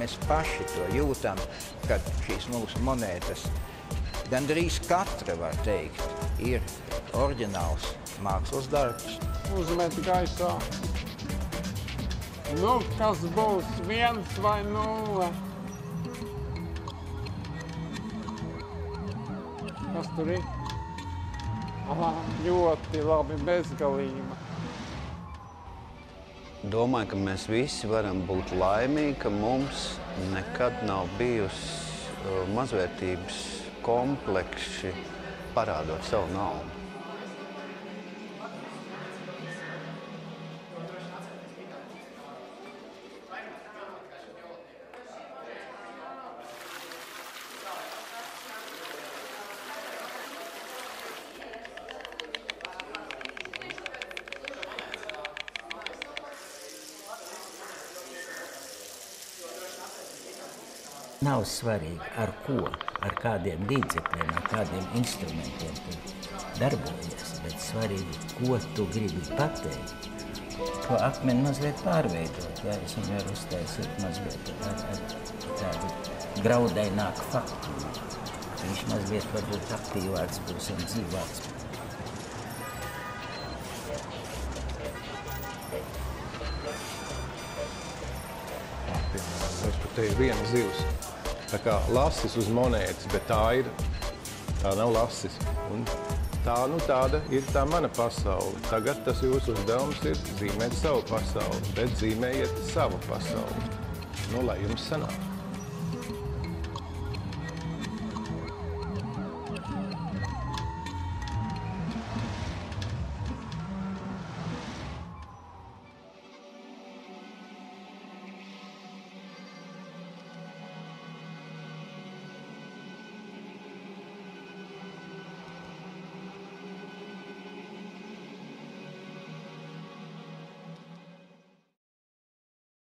mēs paši to jūtam, kad šīs mūsu monētas gandrīz katra, var teikt, ir oriģināls mākslas darbs. Uzmet gaisā. Nu, kas būs 1 vai 0? Kas tur ir? Aha, ļoti labi, bezgalība. Domāju, ka mēs visi varam būt laimīgi, ka mums nekad nav bijusi mazvērtības kompleksi parādot savu naudu. Nav svarīgi, ar ko, ar kādiem līdzekļiem, ar kādiem instrumentiem tu darbojies, bet svarīgi, ko tu gribi pateikt. To akmeni mazliet pārveidot, ja es viņu varu uztaisīt mazliet ar tādu graudaināku faktūru. Viņš mazliet varbūt aktīvāks būs un dzīvāks. Te ir viena zivs. Tā kā lasis uz monētas, bet tā nav lasis. Un tāda ir tā mana pasaule. Tagad tas jūsu uzdevums ir zīmēt savu pasauli, bet zīmējiet savu pasauli. Nu, lai jums sanāk.